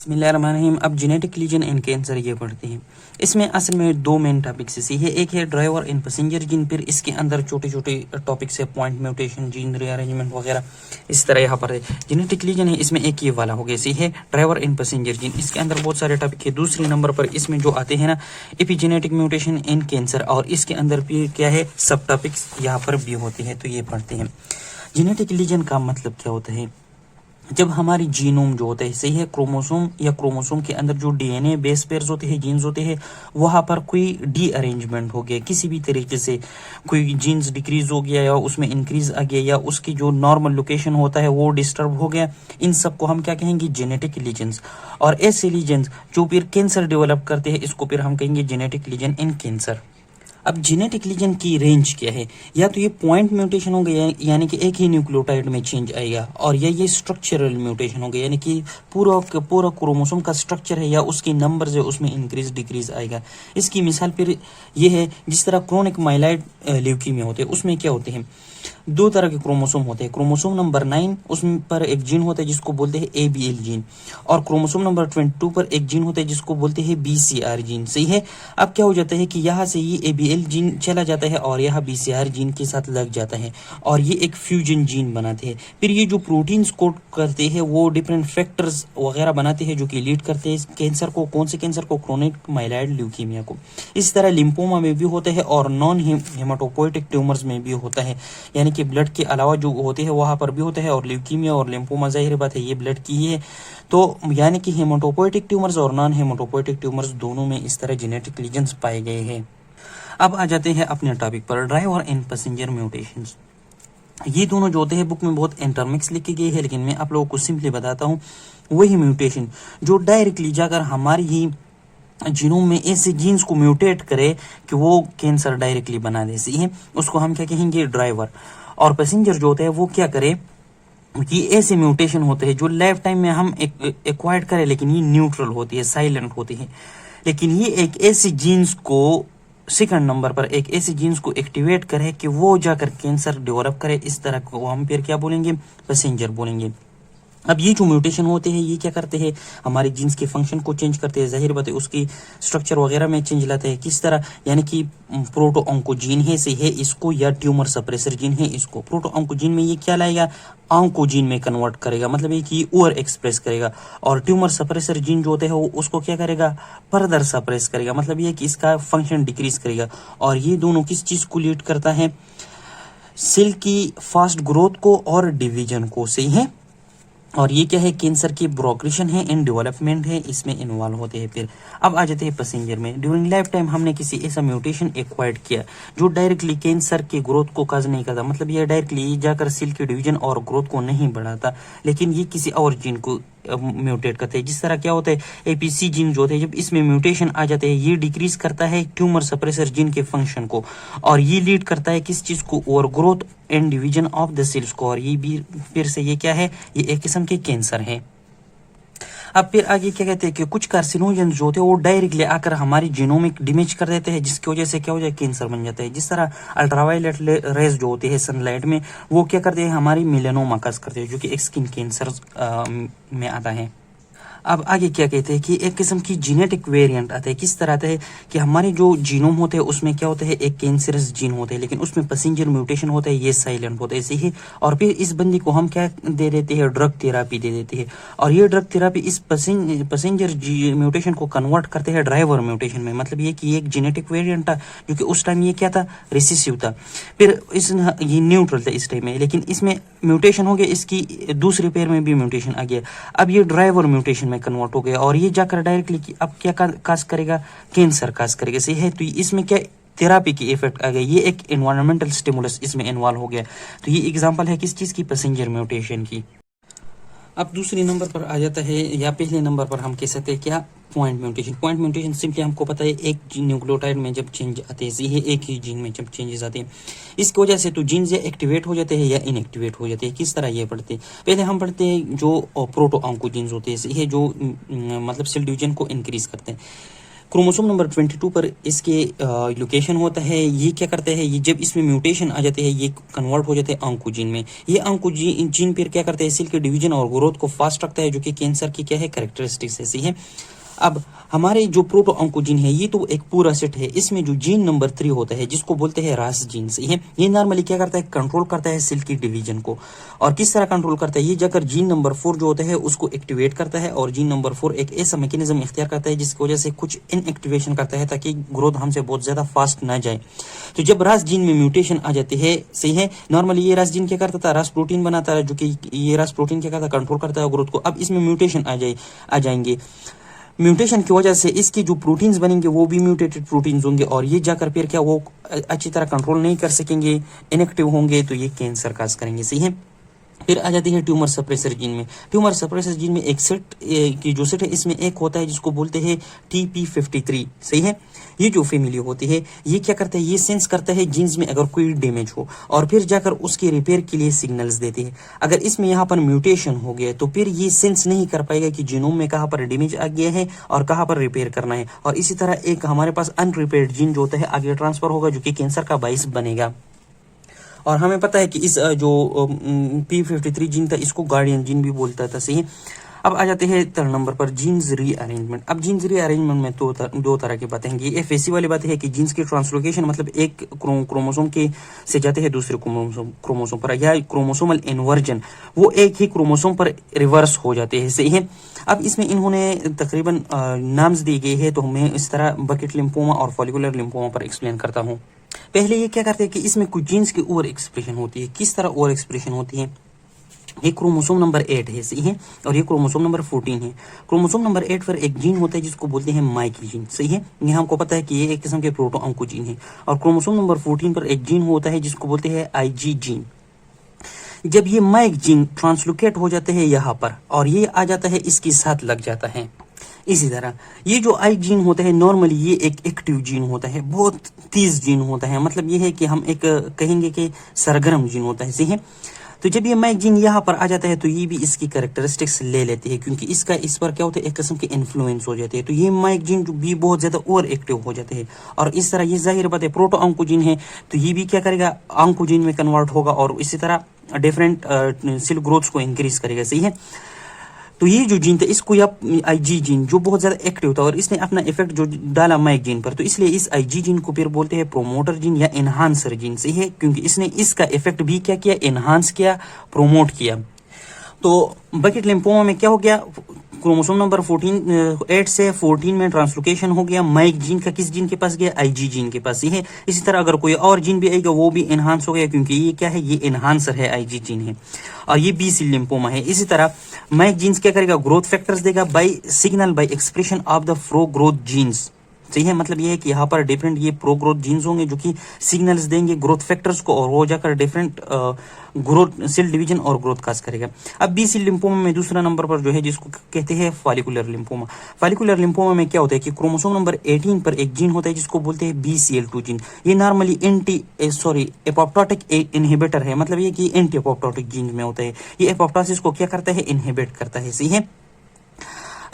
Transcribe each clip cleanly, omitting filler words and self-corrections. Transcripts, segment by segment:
बिस्मिल्लाहिर्रहमानिर्रहीम। अब genetic lesion in cancer ये पढ़ते हैं। इसमें असल में दो मेन टॉपिक्स इसी है। एक है ड्राइवर इन पैसेंजर जीन, फिर इसके अंदर छोटे छोटे टॉपिक्स है, पॉइंट म्यूटेशन, जीन रीअरेंजमेंट वगैरह इस तरह यहाँ पर है। जेनेटिक लीजन है, इसमें एक ये वाला हो गया, इसी है ड्राइवर इन पैसेंजर जीन। इसके अंदर बहुत सारे टॉपिक है। दूसरी नंबर पर इसमें जो आते हैं ना, एपिजेनेटिक म्यूटेशन इन कैंसर, और इसके अंदर भी क्या है, सब टॉपिक्स यहाँ पर भी होते हैं, तो ये पढ़ते हैं। जेनेटिक लीजन का मतलब क्या होता है? जब हमारी जीनोम जो होता है, सही है, क्रोमोसोम या क्रोमोसोम के अंदर जो डीएनए बेस पेयर्स होते हैं, जीन्स होते हैं, वहां पर कोई डी अरेंजमेंट हो गया किसी भी तरीके से, कोई जीन्स डिक्रीज हो गया या उसमें इंक्रीज आ गया, या उसकी जो नॉर्मल लोकेशन होता है वो डिस्टर्ब हो गया, इन सब को हम क्या कहेंगे? Genetic lesions. और ऐसे लीजन्स जो फिर कैंसर डेवलप करते हैं, इसको फिर हम कहेंगे जेनेटिक लीजन इन कैंसर। अब जेनेटिक लीजन की रेंज क्या है? या तो ये पॉइंट म्यूटेशन हो गया, यानी कि एक ही न्यूक्लियोटाइड में चेंज आएगा, और या ये स्ट्रक्चरल म्यूटेशन हो गया, यानी कि पूरा क्रोमोसोम का स्ट्रक्चर है या उसकी नंबर है उसमें इंक्रीज डिक्रीज आएगा। इसकी मिसाल फिर ये है, जिस तरह क्रोनिक माइलाइड ल्यूकीमिया होते हैं, उसमें क्या होते हैं, दो तरह के क्रोमोसोम होते हैं। क्रोमोसोम नंबर 9 उसमें पर एक जीन होता है जिसको बोलते हैं ABL जीन, और क्रोमोसोम नंबर 22 पर एक जीन होता है जिसको बोलते हैं BCR जीन। सही है। अब क्या हो जाता है कि यहाँ से ये ABL जीन चला जाता है और यहाँ BCR जीन के साथ लग जाता है, और ये एक फ्यूजन जीन बनाते हैं। फिर ये जो प्रोटीन्स कोड करते हैं वो डिफरेंट फैक्टर्स वगैरह बनाते हैं जो कि लीड करते हैं कैंसर को। कौन से कैंसर को? क्रोनिक माइलाइड ल्यूकीमिया को। इस तरह लिम्फोमा में भी होता है और नॉन हेमाटोपोइटिक ट्यूमर्स में भी होता है, यानी कि ब्लड के अलावा जो होते हैं वहां पर भी होता है। और ल्यूकीमिया और लिम्फोमा जाहिर बात है ये ब्लड की ही है, तो यानी कि हेमाटोपोइटिक ट्यूमर्स और नॉन हेमाटोपोइटिक ट्यूमर्स दोनों में इस तरह जेनेटिक लीजन्स पाए गए हैं। अब आ जाते हैं अपने टॉपिक पर, ड्राइवर इन पैसेंजर म्यूटेशंस। ये दोनों जो होते हैं बुक में बहुत इंटरमिक्स लिखी गई है, लेकिन मैं आप लोगों को सिंपली बताता हूँ। वही म्यूटेशन जो डायरेक्टली जाकर हमारी ही जीनोम में ऐसे जीन्स को म्यूटेट करे कि वो कैंसर डायरेक्टली बना दे, सही है, उसको हम क्या कहेंगे? ड्राइवर। और पैसेंजर जो होता है वो क्या करे, ये ऐसे म्यूटेशन होते हैं जो लाइफ टाइम में हम एक्वायर्ड करें, लेकिन ये न्यूट्रल होती है, साइलेंट होती है। लेकिन ये एक ऐसी जीन्स को, सेकंड नंबर पर एक ऐसी जीन्स को एक्टिवेट करे कि वो जाकर कैंसर डेवलप करे, इस तरह को हम फिर क्या बोलेंगे? पैसेंजर बोलेंगे। अब ये जो म्यूटेशन होते हैं ये क्या करते हैं? हमारे जीन्स के फंक्शन को चेंज करते हैं, जाहिर बात है उसकी स्ट्रक्चर वगैरह में चेंज लाते हैं। किस तरह? यानी कि प्रोटो ऑन्कोजीन है से है इसको, या ट्यूमर सप्रेसर जीन है इसको। प्रोटो ऑन्कोजीन में ये क्या लाएगा? ऑन्कोजीन में कन्वर्ट करेगा, मतलब ये कि ओवर एक्सप्रेस करेगा। और ट्यूमर सप्रेसर जीन जो होते हैं वो उसको क्या करेगा? फर्दर सप्रेस करेगा, मतलब ये कि इसका फंक्शन डिक्रीज करेगा। और ये दोनों किस चीज को लीड करता है? सेल की फास्ट ग्रोथ को और डिवीजन को, सही है। और ये क्या है? कैंसर की प्रोग्रेशन है, इन डेवलपमेंट है, इसमें इन्वॉल्व होते हैं। फिर अब आ जाते हैं पैसेंजर में। ड्यूरिंग लाइफ टाइम हमने किसी ऐसा म्यूटेशन एक्वायर्ड किया जो डायरेक्टली कैंसर की ग्रोथ को काज नहीं करता, मतलब ये डायरेक्टली जाकर सेल की डिवीजन और ग्रोथ को नहीं बढ़ाता, लेकिन ये किसी और जीन को म्यूटेट करते हैं। जिस तरह क्या होता है, APC जीन जो होते हैं, जब इसमें म्यूटेशन आ जाते हैं ये डिक्रीज करता है ट्यूमर सप्रेसर जीन के फंक्शन को, और ये लीड करता है किस चीज को? और growth and division of the cells को। और ये भी फिर से ये क्या है? ये एक किस्म के कैंसर है। अब फिर आगे क्या कहते हैं कि कुछ कार्सिनोजन जो होते हैं वो डायरेक्टली आकर हमारी जीनोमिक डैमेज कर देते हैं, जिसकी वजह से क्या हो जाए? कैंसर बन जाता है। जिस तरह अल्ट्रावायलेट रेज जो होती है सनलाइट में, वो क्या करते हैं? हमारी मेलानोमा काज करते हैं, जो कि एक स्किन कैंसर में आता है। अब आगे क्या कहते हैं कि एक किस्म की जीनेटिक वेरिएंट आता है। किस तरह आता है कि हमारे जो जीनोम होते हैं उसमें क्या होता है? एक कैंसरस जीन होते हैं, लेकिन उसमें पैसेंजर म्यूटेशन होता है, ये साइलेंट होता है, ऐसे ही। और फिर इस बंदी को हम क्या दे देते हैं? ड्रग थेरापी दे देते हैं। और ये ड्रग थेरापी इस पैसेंजर म्यूटेशन को कन्वर्ट करते हैं ड्राइवर म्यूटेशन में, मतलब ये कि एक जीनेटिक वेरिएंट था जो कि उस टाइम ये क्या था? रिसेसिव था। फिर ये न्यूट्रल था इस टाइम में, लेकिन इसमें म्यूटेशन हो गया, इसकी दूसरे पैर में भी म्यूटेशन आ गया, अब ये ड्राइवर म्यूटेशन में कन्वर्ट हो गया, और ये जाकर डायरेक्टली अब क्या काज करेगा? कैंसर काज करेगा, सही है। तो इसमें क्या थेरापी की इफेक्ट आ गई, ये एक एनवायरमेंटल स्टिमुलस इसमें इन्वॉल्व हो गया। तो ये एग्जांपल है किस चीज की? पैसेंजर म्यूटेशन की। अब दूसरे नंबर पर आ जाता है, या पहले नंबर पर हम कह सकते हैं क्या? Point mutation. Point mutation simply हमको पता है एक न्यूक्लियोटाइड में जब चेंज आते हैं, ये एक ही जीन में जब चेंजेस आते हैं, इसकी वजह से तो जीन्स या एक्टिवेट हो जाते हैं या इनएक्टिवेट हो जाते हैं। किस तरह ये पढ़ते हैं? पहले हम पढ़ते हैं जो प्रोटो ऑन्कोजीन्स होते हैं, ये जो मतलब सेल डिवीजन को इंक्रीज करते हैं। क्रोमोसोम नंबर 22 पर इसके लोकेशन होता है। ये क्या करता है, ये जब इसमें म्यूटेशन आ जाते हैं ये कन्वर्ट हो जाते हैं ऑन्कोजीन में। ये ऑन्कोजीन फिर क्या करते हैं, सेल के डिवीजन और ग्रोथ को फास्ट रखता है, जो कि कैंसर की क्या है कैरेक्टरिस्टिक्स ऐसी है। अब हमारे जो प्रोटो ऑन्कोजीन है ये तो एक पूरा सेट है। इसमें जो जीन नंबर 3 होता है जिसको बोलते हैं रास जीन, सही है। ये नॉर्मली क्या करता है, कंट्रोल करता है सेल की डिवीजन को। और किस तरह कंट्रोल करता है, ये जाकर जीन नंबर 4 जो होता है उसको एक्टिवेट करता है। और जीन नंबर 4 एक ऐसा मैकेनिज्म इख्तियार करता है जिसकी वजह से कुछ इनएक्टिवेशन करता है ताकि ग्रोथ हमसे बहुत ज्यादा फास्ट ना जाए। तो जब रास जीन में म्यूटेशन आ जाती है, सही है, नॉर्मली ये रास जीन क्या करता था, रास प्रोटीन बनाता है, जो कि ये रास प्रोटीन क्या करता है, कंट्रोल करता है ग्रोथ को। अब इसमें म्यूटेशन आ जाएंगे। म्यूटेशन की वजह से इसकी जो प्रोटीन्स बनेंगे वो भी म्यूटेटेड प्रोटीन्स होंगे, और ये जाकर फिर क्या वो अच्छी तरह कंट्रोल नहीं कर सकेंगे, इनएक्टिव होंगे, तो ये कैंसर काज करेंगे, सही है। फिर आ जाती है ट्यूमर सप्रेसर जीन में। ट्यूमर सप्रेसर जीन में एक सेट की जो सेट है इसमें एक होता है जिसको बोलते हैं TP53, सही है। ये जो फैमिली होती है ये क्या करता है, ये सेंस करता है जीन्स में अगर कोई डैमेज हो और फिर जाकर उसके रिपेयर के लिए सिग्नल्स देती है। अगर इसमें यहाँ पर म्यूटेशन हो गया तो फिर ये सेंस नहीं कर पाएगा कि जीनोम में कहाँ पर डैमेज आ गया है और कहाँ पर रिपेयर करना है। और इसी तरह एक हमारे पास अनरिपेयर्ड जीन जो होता है आगे ट्रांसफर होगा, जो कि कैंसर का बाइस बनेगा। और हमें पता है कि इस जो P53 जीन था इसको गार्डियन जीन भी बोलता था, सही। अब आ जाते हैं 3rd नंबर पर जीन्स रीअरेंजमेंट। अब जीन्स रीअरेंजमेंट में दो तरह की बातें हैं। ये ऐसी वाली बात है कि जीन्स की ट्रांसलोकेशन मतलब एक क्रोमोसोम के से जाते हैं दूसरे क्रोमोसोम पर, या क्रोमोसोमल इन्वर्जन, वो एक ही क्रोमोसोम पर रिवर्स हो जाते हैं, सही है। अब इसमें इन्होंने तकरीबन नाम्स दिए गए हैं, तो मैं इस तरह बकेट लिम्फोमा और फॉलिकुलर लिम्फोमा पर एक्सप्लेन करता हूँ। पहले ये क्या करते हैं कि इसमें कुछ जीन्स की ओवर एक्सप्रेशन होती है। किस तरह ओवर एक्सप्रेशन होती है, ये क्रोमोसोम नंबर 8 है, सही है, और ये क्रोमोसोम नंबर 14 है। क्रोमोसोम नंबर 8 पर एक जीन होता है जिसको बोलते हैं माइक जीन, सही है। ये हमको पता है कि ये एक किस्म के प्रोटो ऑन्कोजीन है। और क्रोमोसोम नंबर 14 पर एक जीन होता है जिसको बोलते हैं IG जीन। जब ये माइक जीन ट्रांसलोकेट हो जाते हैं यहाँ पर और ये आ जाता है इसके साथ लग जाता है। इसी तरह ये जो आई जीन होता है नॉर्मली ये एक एक्टिव जीन होता है, बहुत तेज जीन होता है। मतलब ये है कि हम एक कहेंगे कि सरगर्म जीन होता है, सही है। तो जब ये माइक जीन यहाँ पर आ जाता है तो ये भी इसकी कैरेक्टरिस्टिक्स ले लेती है, क्योंकि इसका इस पर क्या होता है, एक किस्म के इन्फ्लुएंस हो जाते हैं। तो ये माइक जीन भी बहुत ज्यादा ओवर एक्टिव हो जाते हैं। और इस तरह ये जाहिर बात है प्रोटो ऑन्कोजीन है, तो ये भी क्या करेगा, ऑन्कोजीन में कन्वर्ट होगा और इसी तरह डिफरेंट सेल ग्रोथ्स को इंक्रीज करेगा, सही है। तो ये जो जीन था इसको या IG जीन जो बहुत ज्यादा एक्टिव था और इसने अपना इफेक्ट जो डाला माइक जीन पर, तो इसलिए इस IG जीन को फिर बोलते हैं प्रोमोटर जीन या एनहांसर जीन, सही है, क्योंकि इसने इसका इफेक्ट भी क्या किया, एनहांस किया, प्रोमोट किया। तो बकेट लिम्फोमा में क्या हो गया, क्रोमोसोम नंबर 8 से 14 में ट्रांसलोकेशन हो गया। माइक जीन का किस जीन के पास गया, IG जीन के पास, ये है। इसी तरह अगर कोई और जीन भी आएगा वो भी एनहांस हो गया, क्योंकि ये क्या है, ये एनहांसर है, IG जीन है। और ये B सेल लिम्फोमा है। इसी तरह माइक जीन्स क्या करेगा, ग्रोथ फैक्टर्स देगा by signal by expression of the pro growth genes, सही है। मतलब ये है कि यहाँ पर डिफरेंट ये प्रो ग्रोथ जीन्स होंगे जो कि सिग्नल्स देंगे ग्रोथ फैक्टर्स को, और वो जाकर डिफरेंट ग्रोथ सेल डिवीजन और ग्रोथ काज करेगा। अब B सेल लिम्फोमा में दूसरा नंबर पर जो है जिसको कहते हैं फॉलिकुलर लिम्फोमा। फॉलिकुलर लिम्फोमा में क्या होता है कि क्रोमोसोम नंबर 18 पर एक जीन होता है जिसको बोलते हैं BCL2 जीन। ये नॉर्मली एपोप्टोटिक इनहिबिटर है। मतलब ये कि एंटी एपोप्टोटिक जीन में होता है। ये एपोप्टोसिस को क्या करता है, इनहिबिट करता है, सही है।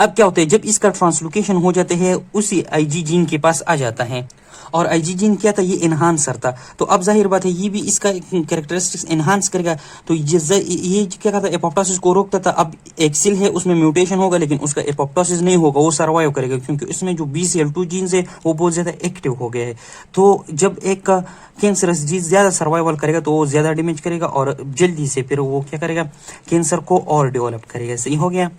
अब क्या होता है, जब इसका ट्रांसलोकेशन हो जाते हैं उसी IG जीन के पास आ जाता है, और IG जीन क्या था, ये एनहांसर था। तो अब जाहिर बात है ये भी इसका कैरेक्टरिस्टिक्स एनहांस करेगा। तो ये क्या करता है, एपोप्टोसिस को रोकता था। अब एक सेल है उसमें म्यूटेशन होगा लेकिन उसका एपोप्टोसिस नहीं होगा, वो सर्वाइव करेगा, क्योंकि इसमें जो BCL2 जीन्स है वो बहुत ज्यादा एक्टिव हो गया है। तो जब एक कैंसरस जीन ज्यादा सर्वाइवल करेगा तो वो ज्यादा डैमेज करेगा और जल्दी से फिर वो क्या करेगा, कैंसर को और डेवलप करेगा, सही हो गया।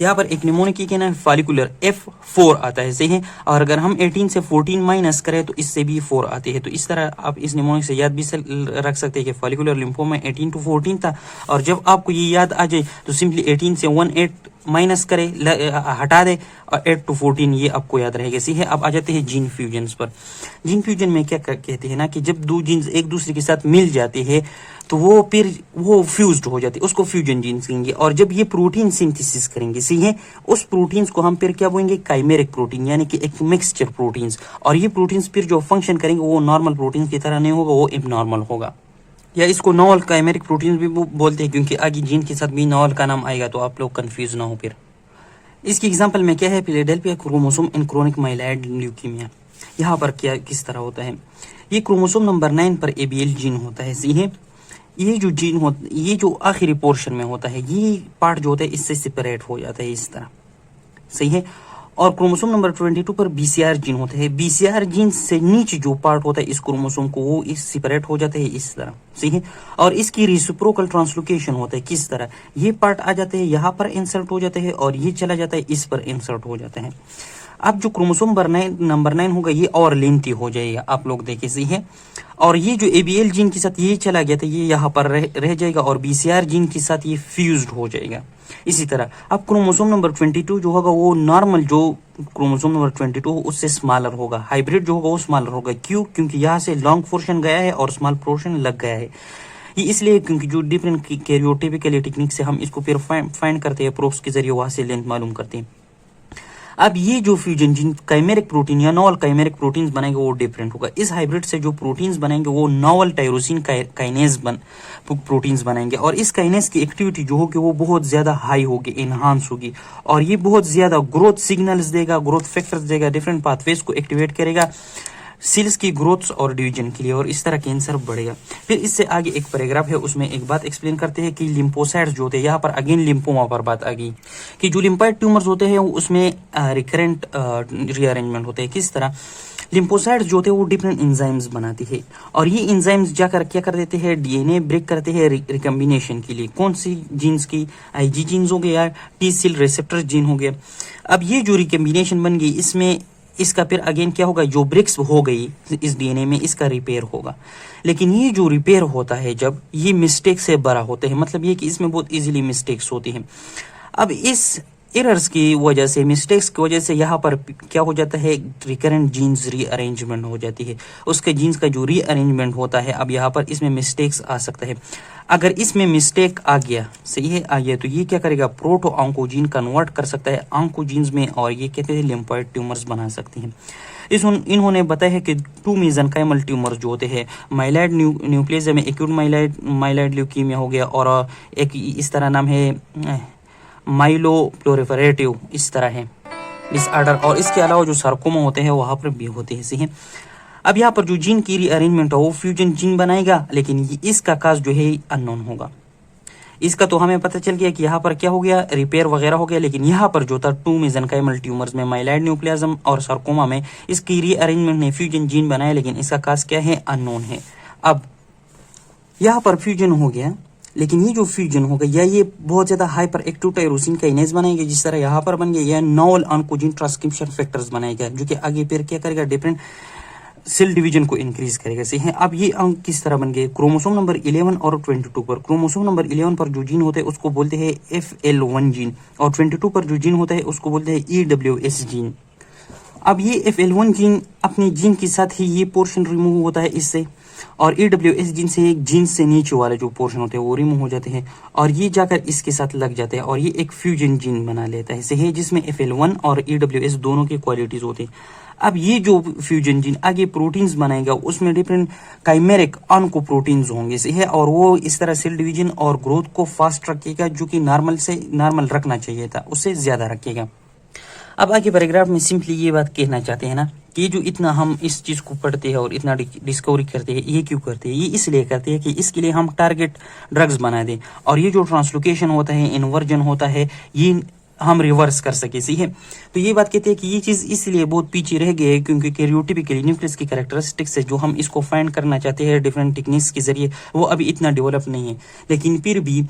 यहाँ पर एक निमोनिक के नाम फॉलिकुलर F4 आता है, सही है। और अगर हम 18 से 14 माइनस करें तो इससे भी 4 आते हैं। तो इस तरह आप इस निमोनिक से याद भी रख सकते हैं कि फॉलिकुलर लिम्फोमा 18 to 14 था। और जब आपको ये याद आ जाए तो सिंपली 18 से 18 माइनस करे, हटा दे, और 8 to 14 ये आपको याद रहेगा, सही है। अब आ जाते हैं जीन फ्यूजन्स पर। जीन फ्यूजन में क्या कहते हैं ना कि जब दो जीन्स एक दूसरे के साथ मिल जाते हैं तो वो फिर वो फ्यूज्ड हो जाते हैं, उसको फ्यूजन जीन्स कहेंगे। और जब ये प्रोटीन सिंथेसिस करेंगे, सही है, उस प्रोटीन्स को हम फिर क्या बोलेंगे, काइमेरिक प्रोटीन, यानी कि एक मिक्सचर प्रोटीन्स। और ये प्रोटीन्स फिर जो फंक्शन करेंगे वो नॉर्मल प्रोटीन की तरह नहीं होगा, वो एबनॉर्मल होगा। या इसको नॉवल काइमेरिक प्रोटीन भी बोलते हैं, क्योंकि आगे जीन के साथ भी नॉवल का नाम आएगा तो आप लोग कंफ्यूज ना हो फिर। इसकी एग्जांपल में क्या है, Philadelphia chromosome in chronic myeloid leukaemia. यहाँ पर क्या किस तरह होता है, ये क्रोमोसोम नंबर 9 पर ABL जीन होता है। सही है, ये जो जीन हो, ये जो आखिरी पोर्शन में होता है, ये पार्ट जो होता है इससे सेपरेट हो जाता है इस तरह। सही है, और क्रोमोसोम नंबर 22 पर BCR जीन होता है। BCR जीन से नीचे जो पार्ट होता है इस क्रोमोसोम को, वो इस सेपरेट हो जाता है इस तरह। सही है, और इसकी रेसिप्रोकल ट्रांसलोकेशन होता है किस तरह, ये पार्ट आ जाते हैं यहाँ पर इंसर्ट हो जाते हैं और ये चला जाता है इस पर इंसर्ट हो जाता है। अब जो क्रोमोसोम नंबर 9 होगा ये और लेंथी हो जाएगा, आप लोग देखिए। सही है, और ये जो ABL जीन के साथ ये चला गया था ये यहाँ पर रह जाएगा और BCR जीन के साथ ये फ्यूज्ड हो जाएगा। इसी तरह अब क्रोमोसोम नंबर 22 जो होगा वो नॉर्मल जो क्रोमोसोम नंबर 22 उससे स्मॉलर होगा, हाइब्रिड जो होगा वो स्मॉलर होगा। क्यों? क्योंकि यहाँ से लॉन्ग पोर्शन गया है और स्मॉल पोर्शन लग गया है। ये इसलिए क्योंकि जो डिफरेंट कैरियोटिपिकल टेक्निक से हम इसको फिर फाइंड करते हैं, प्रोब्स के जरिए वहां से लेंथ मालूम करते हैं। अब ये जो फ्यूजन जीन काइमेरिक प्रोटीन या नॉवल काइमेरिक प्रोटीन्स बनेंगे वो डिफरेंट होगा। इस हाइब्रिड से जो प्रोटीन्स बनेंगे वो नॉवल टायरोसिन काइनेज प्रोटीन्स बनेंगे, और इस काइनेज की एक्टिविटी जो होगी वो बहुत ज्यादा हाई होगी, एनहांस होगी, और ये बहुत ज्यादा ग्रोथ सिग्नल्स देगा, ग्रोथ फैक्टर्स देगा, डिफरेंट पाथवेज को एक्टिवेट करेगा सेल्स की ग्रोथ और डिवीजन के लिए, और इस तरह कैंसर बढ़ेगा। फिर इससे आगे एक पैराग्राफ है, उसमें एक बात एक्सप्लेन करते हैं कि लिम्फोसाइट्स जो होते हैं, यहाँ पर अगेन लिम्फोमा पर बात आ गई कि जो लिम्फाइड ट्यूमर्स होते हैं उसमें रिकरेंट रीअरेंजमेंट होते हैं। किस तरह? लिम्फोसाइट्स जो होते हैं वो डिफरेंट एंजाइम्स बनाती है, और ये एंजाइम्स जाकर क्या कर देते हैं, DNA ब्रेक करते हैं रिकम्बिनेशन के लिए। कौन सी जीन्स की? IG जीन्स हो गया, T सेल रिसेप्टर जीन हो गया। अब ये जो रिकम्बिनेशन बन गई इसमें इसका फिर अगेन क्या होगा, जो ब्रेक्स हो गई इस DNA में इसका रिपेयर होगा। लेकिन ये जो रिपेयर होता है जब ये मिस्टेक से बड़ा होते हैं, मतलब ये कि इसमें बहुत इजीली मिस्टेक्स होती हैं। अब इस एरर्स की वजह से, मिस्टेक्स की वजह से यहाँ पर क्या हो जाता है, रिकरेंट जीन्स रीअरेंजमेंट हो जाती है। उसके जीन्स का जो रीअरेंजमेंट होता है, अब यहाँ पर इसमें मिस्टेक्स आ सकता है। अगर इसमें मिस्टेक आ गया, सही है, आ गया, तो ये क्या करेगा, प्रोटो ऑन्कोजीन कन्वर्ट कर सकता है ऑन्कोजीन्स में, और ये कहते हैं लिम्फॉइड ट्यूमर्स बना सकती हैं। इन्होंने बताया है कि 2 मेसेनकाइमल ट्यूमर्स जो होते हैं, माइलॉइड न्यूक्लियस में एक्यूट माइलॉइड ल्यूकीमिया हो गया, और एक इस तरह नाम है माइलो प्लोरिफरेटिव, इस तरह है डिसऑर्डर, और इसके अलावा जो सार्कोमा होते हैं वहां पर भी होते हैं। सही है, अब यहाँ पर जो जीन की रीअरेंजमेंट है वो फ्यूजन जीन बनाएगा, लेकिन इसका काज जो है अननोन होगा। इसका तो हमें पता चल गया कि यहाँ पर क्या हो गया, रिपेयर वगैरह हो गया, लेकिन यहाँ पर जो था 2 मेसेनकाइमल ट्यूमर्स में, माइलॉइड न्यूक्लियस और सार्कोमा में, इसकी रीअरेंजमेंट ने फ्यूजन जीन बनाया, लेकिन इसका काज क्या है, अननोन है। अब यहाँ पर फ्यूजन हो गया, लेकिन ये जो फ्यूजन होगा या ये बहुत ज्यादा हाइपर एक्टिव टायरोसिन काइनेज बनाएगा, जिस तरह यहाँ पर बन गया, या नॉवल ऑन्कोजीन ट्रांसक्रिप्शन फैक्टर्स बनाएगा, जो कि आगे फिर क्या करेगा, डिफरेंट सेल डिवीजन को इंक्रीज करेगा। सही है, अब ये अंक किस तरह बन गए, क्रोमोसोम नंबर 11 और 22 पर। क्रोमोसोम नंबर 11 पर जो जीन होते हैं उसको बोलते हैं FL1 जीन, और 22 पर जो जीन होता है उसको बोलते हैं EWS जीन। अब ये FL1 जीन अपने जीन के साथ ही ये पोर्शन रिमूव होता है इससे, और EWS जीन से एक जीन से नीचे वाले जो पोर्शन होते हैं वो रिमूव हो जाते हैं, और ये जाकर इसके साथ लग जाते हैं, और ये एक फ्यूजन जीन बना लेता है। सही है, जिसमें FL1 और EWS दोनों की क्वालिटीज होती हैं। अब ये जो फ्यूजन जीन आगे प्रोटीन्स बनाएगा, उसमें डिफरेंट काइमेरिक ऑन्को प्रोटीन्स होंगे। सही है, और वो इस तरह सेल डिवीजन और ग्रोथ को फास्ट रखेगा, जो कि नॉर्मल रखना चाहिए था उससे ज्यादा रखेगा। अब आगे पैराग्राफ में सिंपली ये बात कहना चाहते हैं ना कि जो इतना हम इस चीज को पढ़ते हैं और इतना डिस्कवरी करते हैं, ये क्यों करते हैं, ये इसलिए करते हैं कि इसके लिए हम टारगेट ड्रग्स बना दें, और ये जो ट्रांसलोकेशन होता है, इन्वर्जन होता है, ये हम रिवर्स कर सके। सही है, तो ये बात कहते हैं कि ये चीज इसलिए बहुत पीछे रह गई है क्योंकि कैरियोटिपिकल न्यूक्लियस की कैरेक्टरिस्टिक्स है जो हम इसको फाइंड करना चाहते हैं डिफरेंट टेक्निक्स के जरिए, वो अभी इतना डेवलप नहीं है। लेकिन फिर भी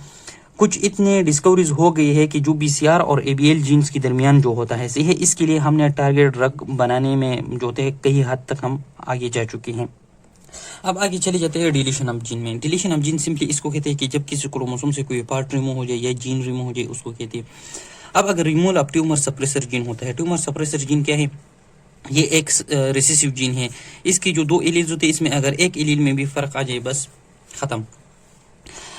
कुछ इतने डिस्कवरीज हो गई है कि जो BCR और ABL जीन्स के दरमियान जो होता है, सही है, इसके लिए हमने टारगेट ड्रग बनाने में जो होते हैं कई हद तक हम आगे जा चुके हैं। अब आगे चले जाते हैं डिलीशन ऑफ जीन में। डिलीशन ऑफ जीन सिंपली इसको कहते हैं कि जब किसी क्रोमोसोम से कोई पार्ट रिमूव हो जाए या जीन रिमूव हो जाए, उसको कहते हैं। अब अगर removal of tumour suppressor gene होता है, ट्यूमर सप्रेसर जीन क्या है, ये एक रिसेसिव जीन है। इसकी जो 2 एलील्स होते हैं, इसमें अगर एक एलील में भी फर्क आ जाए बस खत्म।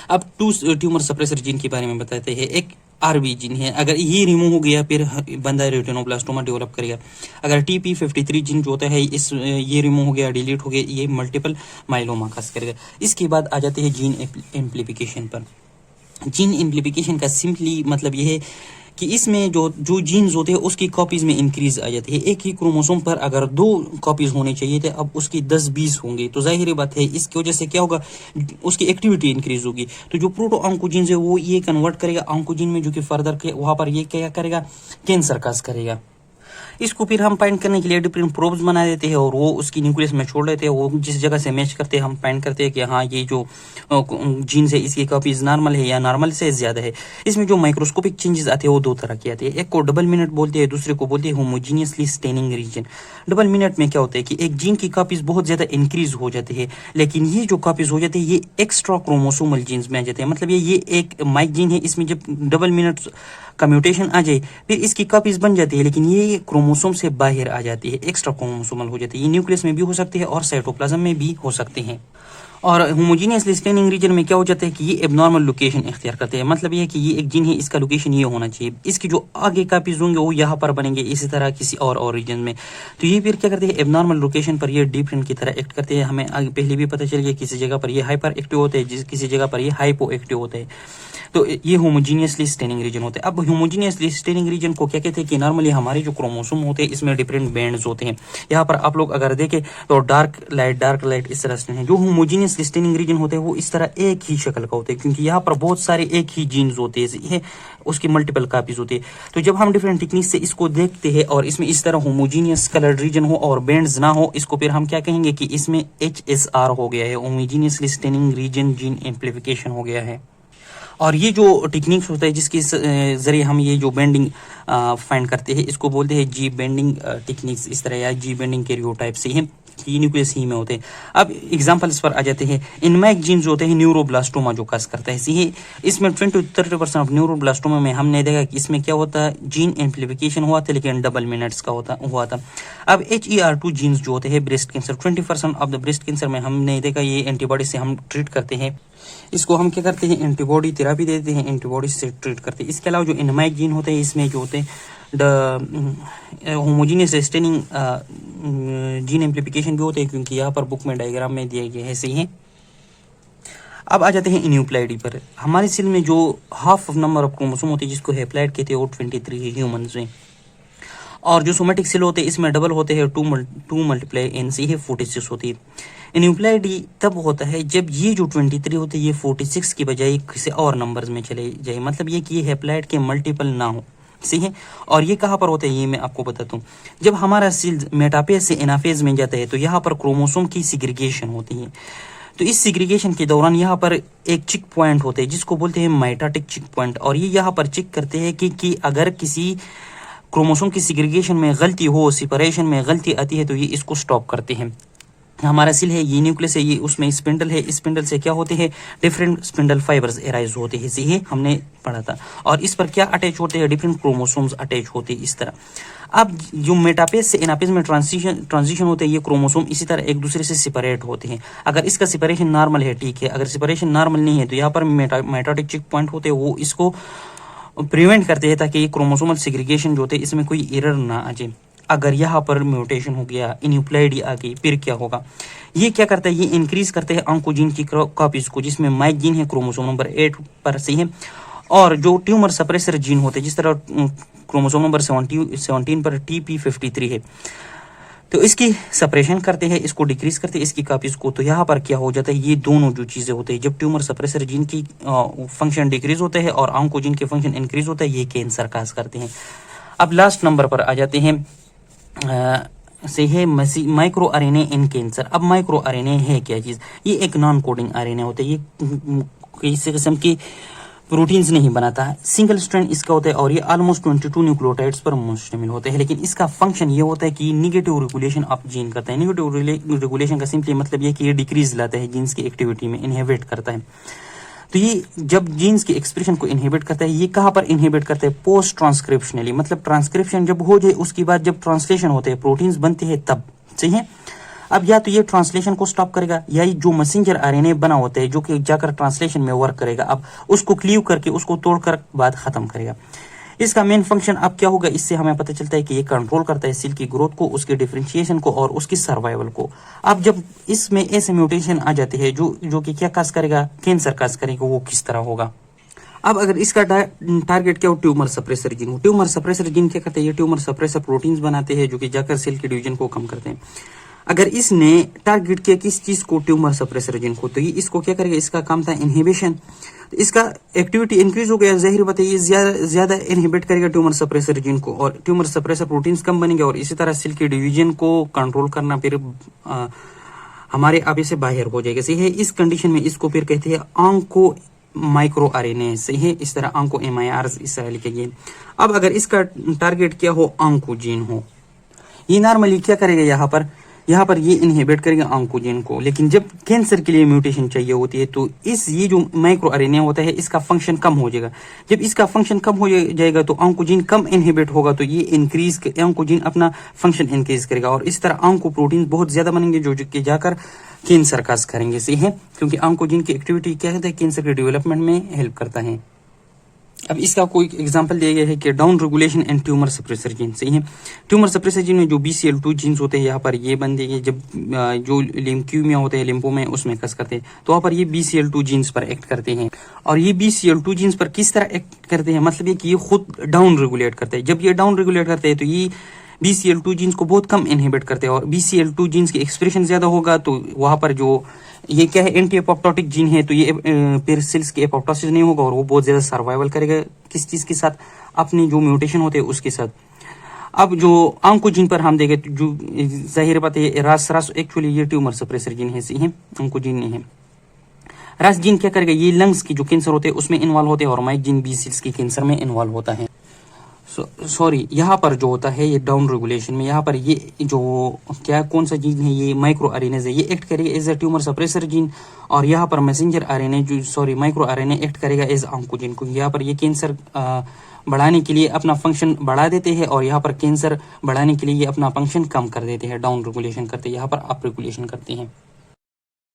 अब 2 ट्यूमर सप्रेसर जीन के बारे में बताते हैं। एक RB जीन है, अगर ये रिमूव हो गया फिर बंदा रेटिनोब्लास्टोमा डेवलप करेगा। अगर TP53 जीन जो होता है ये रिमूव हो गया, डिलीट हो गया, ये मल्टीपल माइलोमा काज करेगा। इसके बाद आ जाते हैं जीन एम्प्लीफिकेशन पर। जीन एम्प्लीफिकेशन का सिंपली मतलब ये है कि इसमें जो जो जीन्स होते हैं उसकी कॉपीज में इंक्रीज आ जाती है। एक ही क्रोमोसोम पर अगर 2 कॉपीज होने चाहिए थे, अब उसकी 10-20 होंगे, तो जाहिर बात है इसकी वजह से क्या होगा, उसकी एक्टिविटी इंक्रीज होगी। तो जो प्रोटो ऑन्कोजीन्स है वो ये कन्वर्ट करेगा ऑन्कोजीन में, जो कि फर्दर के वहां पर ये क्या करेगा, कैंसर काज करेगा। इसको फिर हम फाइंड करने के लिए डिफरेंट प्रोब्स बना देते हैं और वो उसकी न्यूक्लियस में छोड़ देते हैं। वो जिस जगह से मैच करते हैं हम फाइंड करते हैं कि हाँ ये जो जीन्स है इसकी कॉपीज नॉर्मल है या नॉर्मल से ज्यादा है। इसमें जो माइक्रोस्कोपिक चेंजेस आते हैं वो 2 तरह के आते हैं, एक को डबल मिनट बोलते हैं, दूसरे को बोलते हैं homogeneously staining region. Double minute में क्या होता है कि एक जीन की कॉपीज बहुत ज्यादा इंक्रीज हो जाती है, लेकिन ये जो कॉपीज हो जाते हैं ये एक्स्ट्रा क्रोमोसोमल जीन्स में आ जाते हैं। मतलब ये एक माइक जीन है, इसमें जब डबल मिनट का म्यूटेशन आ जाए फिर इसकी कॉपीज बन जाती है, लेकिन ये क्रोमोसोम से बाहर आ जाती है, एक्स्ट्रा क्रोमोसोमल हो जाती है। ये न्यूक्लियस में भी हो सकती है और साइटोप्लाज्म में भी हो सकते हैं। और होमोजीनियसली स्टेनिंग रीजन में क्या हो जाता है कि ये एबनॉर्मल लोकेशन इख्तियार करते हैं। मतलब ये है कि ये एक जीन है, इसका लोकेशन ये होना चाहिए, इसकी जो आगे कॉपीज होंगे वो यहाँ पर बनेंगे, इसी तरह किसी और रीजन में। तो ये फिर क्या करते हैं, एबनॉर्मल लोकेशन पर ये डिफरेंट की तरह एक्ट करते हैं। हमें आगे पहले भी पता चल गया किसी जगह पर ये हाइपर एक्टिव होते हैं, किसी जगह पर ये हाइपो एक्टिव होते हैं। तो ये होमोजीनियसली स्टेनिंग रीजन होते हैं। अब होमोजीनियसली स्टेनिंग रीजन को क्या कहते हैं कि नॉर्मली हमारे जो क्रोमोसोम होते हैं इसमें डिफरेंट बैंड्स होते हैं। यहाँ पर आप लोग अगर देखें तो डार्क लाइट इस तरह से है। जो होमोजीनियसली स्टेनिंग रीजन होते हैं वो इस तरह एक ही शक्ल का होते हैं, क्योंकि यहाँ पर बहुत सारे एक ही जीन्स होते हैं, उसकी मल्टीपल कॉपीज होती है। तो जब हम डिफरेंट टेक्निक से इसको देखते हैं और इसमें इस तरह होमोजीनियस कलर्ड रीजन हो और बैंड्स ना हो, इसको फिर हम क्या कहेंगे कि इसमें HSR हो गया है, homogeneously staining region gene amplification हो गया है। और ये जो टेक्निक्स होता है जिसके जरिए हम ये जो बेंडिंग फाइंड करते हैं इसको बोलते हैं जी बेंडिंग टेक्निक्स, इस तरह या जी बेंडिंग कैरियोटाइप से ही ये न्यूक्लियस ही में होते हैं। अब एग्जांपल्स पर आ जाते हैं। इनमैक जीन जो होते हैं न्यूरोब्लास्टोमा जो काज करता है, इसमें 20-30% ऑफ न्यूरोब्लास्टोमा में हमने देखा कि इसमें क्या होता है, जीन एम्प्लीफिकेशन हुआ था लेकिन डबल मिनट्स का हुआ था। अब HER2 जीन्स जो होते हैं breast cancer, 20% of the breast cancer में हमने देखा ये एंटीबॉडी से हम ट्रीट करते हैं। इसको हम क्या करते हैं, एंटीबॉडी थेरेपी देते हैं, एंटीबॉडी से ट्रीट करते हैं। इसके अलावा जो इनमैक जीन होते हैं इसमें जो होते हैं होमोजीनियस स्टेनिंग जीन एम्प्लीफिकेशन भी होते हैं, क्योंकि यहाँ पर बुक में डायग्राम में दिए गए ऐसे ही हैं। अब आ जाते हैं इन्यूप्लाइडी पर। हमारे सेल में जो half of number of chromosome होते हैं जिसको हेप्लाइड कहते हैं वो 23 है ह्यूमंस में। और जो सोमेटिक सेल होते हैं इसमें डबल होते हैं, 2 मल्टीप्लाई एन से ही 46 होती है। इन्यूप्लाइडी तब होता है जब ये जो 23 होते हैं ये 46 की बजाय किसी और नंबर्स में चले जाए, मतलब ये कि ये हेप्लाइड के मल्टीपल ना हो, सही है। और ये कहाँ पर होता है ये मैं आपको बताता हूँ। जब हमारा सेल मेटाफेज से एनाफेज में जाता है तो यहाँ पर क्रोमोसोम की सिग्रीगेशन होती है। तो इस सिग्रीगेशन के दौरान यहाँ पर एक चिक पॉइंट होते हैं जिसको बोलते हैं माइटोटिक चिक पॉइंट, और ये यहाँ पर चेक करते हैं कि अगर किसी क्रोमोसोम की सिग्रीगेशन में गलती हो, सेपरेशन में गलती आती है तो ये इसको स्टॉप करते हैं। हमारा सेल है, ये न्यूक्लियस है, ये उसमें स्पिंडल है, इस स्पिंडल से क्या होते हैं, डिफरेंट स्पिंडल फाइबर्स एराइज होते हैं, ये हमने पढ़ा था। और इस पर क्या अटैच होते हैं, डिफरेंट क्रोमोसोम्स अटैच होते हैं इस तरह। अब जो मेटापेज से एनापेज में ट्रांजिशन होते हैं ये क्रोमोसोम इसी तरह एक दूसरे से सेपरेट होते हैं। अगर इसका सेपरेशन नॉर्मल है ठीक है, अगर सेपरेशन नॉर्मल नहीं है तो यहाँ पर माइटोटिक चेक पॉइंट होते हैं, वो इसको प्रिवेंट करते हैं ताकि क्रोमोसोमल सेग्रीगेशन जो होते हैं इसमें कोई एरर ना आ जाए। अगर यहाँ पर म्यूटेशन हो गया, इन्यूप्लाइडी आ गई, फिर क्या होगा, ये क्या करता है, ये इंक्रीज करते हैं ऑन्कोजीन की कॉपीज को, जिसमें माइक जीन है क्रोमोसोम नंबर 8 पर सही है। और जो ट्यूमर सप्रेसर जीन होते हैं, जिस तरह क्रोमोसोम नंबर 17 पर TP53 है, तो इसकी सप्रेशन करते हैं, इसको डिक्रीज करते हैं इसकी कॉपीज को। तो यहाँ पर क्या हो जाता है, ये दोनों जो चीजें होते हैं, जब ट्यूमर सप्रेसर जीन की फंक्शन डिक्रीज होता है और ऑन्कोजीन के फंक्शन इंक्रीज होता है, ये कैंसर काज करते हैं। अब लास्ट नंबर पर आ जाते हैं से है माइक्रो आरएनए इन कैंसर। अब माइक्रो आरएनए है क्या चीज, ये एक नॉन कोडिंग आरएनए होता है, ये किसी किस्म की प्रोटीन्स नहीं बनाता है, सिंगल स्ट्रैंड इसका होता है और ये ऑलमोस्ट 22 न्यूक्लियोटाइड्स पर मुश्तमिल होते हैं। लेकिन इसका फंक्शन ये होता है कि निगेटिव रेगुलेशन ऑफ जीन करता है। निगेटिव रेगुलेशन का सिंपली मतलब ये कि ये डिक्रीज लाता है जीन्स की एक्टिविटी में, इनहिबिट करता है। तो ये जब जीन्स की एक्सप्रेशन को इनहिबिट करता है, ये कहाँ पर इनहिबिट करता है, पोस्ट ट्रांसक्रिप्शनली, मतलब ट्रांसक्रिप्शन जब हो जाए उसके बाद जब ट्रांसलेशन होते हैं, प्रोटीन्स बनते हैं तब, सही है। अब या तो ये ट्रांसलेशन को स्टॉप करेगा या ये जो मैसेंजर आरएनए बना होता है जो कि जाकर ट्रांसलेशन में वर्क करेगा, अब उसको क्लीव करके उसको तोड़कर बाद खत्म करेगा। इसका मेन फंक्शन अब क्या होगा, इससे हमें पता चलता है कि ये कंट्रोल करता है सेल की ग्रोथ को, उसके डिफरेंशिएशन को और उसकी सर्वाइवल को। अब जब इसमें ऐसे म्यूटेशन आ जाते हैं जो कि क्या काज करेगा, कैंसर काज करेगा, वो किस तरह होगा। अब अगर इसका टारगेट क्या हो, ट्यूमर सप्रेसर जीन हो। ट्यूमर सप्रेसर जीन क्या करते हैं, ये ट्यूमर सप्रेसर प्रोटीन्स बनाते हैं जो कि जाकर सेल के डिवीजन को कम करते हैं। अगर इसने टारगेट किया किस चीज को, ट्यूमर सप्रेसर जीन को, तो ये इसको क्या करेगा, इसका काम था इनहिबिशन। तो इसका एक्टिविटी इंक्रीज हो गया, जाहिर बात है ये ज्यादा इनहिबिट करेगा ट्यूमर सप्रेसर जीन को, और ट्यूमर सप्रेसर प्रोटीन्स कम बनेंगे, और इसी तरह सेल के डिवीजन को कंट्रोल करना फिर हमारे आप से बाहर हो जाएगा। सही है, इस कंडीशन में इसको फिर कहते हैं ऑन्को माइक्रो आरएनए। सही है, इस तरह ऑन्को एमआईआर इस तरह लिखेंगे। अब अगर इसका टारगेट क्या हो, ऑन्कोजीन हो, ये नॉर्मली क्या करेगा, यहाँ पर ये इनहिबिट करेगा ऑन्कोजीन को। लेकिन जब कैंसर के लिए म्यूटेशन चाहिए होती है तो ये जो माइक्रो आरएनए होता है इसका फंक्शन कम हो जाएगा। जब इसका फंक्शन कम हो जाएगा तो ऑन्कोजीन कम इनहिबिट होगा, तो ये ऑन्कोजीन अपना फंक्शन इंक्रीज करेगा, और इस तरह ऑन्कोप्रोटीन बहुत ज्यादा बनेंगे जो कि जाकर कैंसर काज करेंगे। सही है, क्योंकि ऑन्कोजीन की एक्टिविटी क्या है, कैंसर के डेवलपमेंट में हेल्प करता है। अब इसका कोई एग्जांपल दिया गया है कि down regulation and tumour suppressor gene. सही है, ट्यूमर सप्रेसर जीन में जो BCL2 जीन्स होते हैं यहाँ पर ये बनते हैं, जब जो लिम्फोमा होते हैं, लिम्फोमा उसमें कस करते हैं, तो वहाँ पर ये BCL2 जीन्स पर एक्ट करते हैं। और ये BCL2 जीन्स पर किस तरह एक्ट करते हैं, मतलब ये कि ये खुद डाउन रेगुलेट करते हैं। जब ये डाउन रेगुलेट करते हैं तो ये BCL2 जीन्स को बहुत कम इनहिबिट करते हैं, और BCL2 जीन्स की एक्सप्रेशन ज्यादा होगा तो वहां पर जो ये क्या है, एंटी एपोप्टोटिक जीन है, तो ये फिर सेल्स की एपोप्टोसिस नहीं होगा, और वो बहुत ज्यादा सर्वाइवल करेगा किस चीज के साथ, अपनी जो म्यूटेशन होते हैं उसके साथ। अब जो ऑन्कोजीन पर हम देखें तो जो जाहिर बात है रास एक्चुअली ये ट्यूमर सप्रेसर जीन है। सही है, ऑन्कोजीन नहीं है। रास जीन क्या करेगा, ये लंग्स की जो कैंसर होते हैं उसमें इन्वॉल्व होते हैं, और माइक जीन बी सेल्स की कैंसर में इन्वॉल्व होता है। सॉरी, यहाँ पर जो होता है ये डाउन रेगुलेशन में, यहाँ पर ये जो क्या कौन सा जीन है, ये माइक्रो आरएनए है, ये एक्ट करेगा as a tumour suppressor gene, और यहाँ पर messenger RNA micro RNA act करेगा एज ऑन्कोजीन को। यहाँ पर ये कैंसर बढ़ाने के लिए अपना फंक्शन बढ़ा देते हैं, और यहाँ पर कैंसर बढ़ाने के लिए ये अपना फंक्शन कम कर देते हैं, डाउन रेगुलेशन करते हैं, यहाँ पर अप रेगुलेशन करते हैं।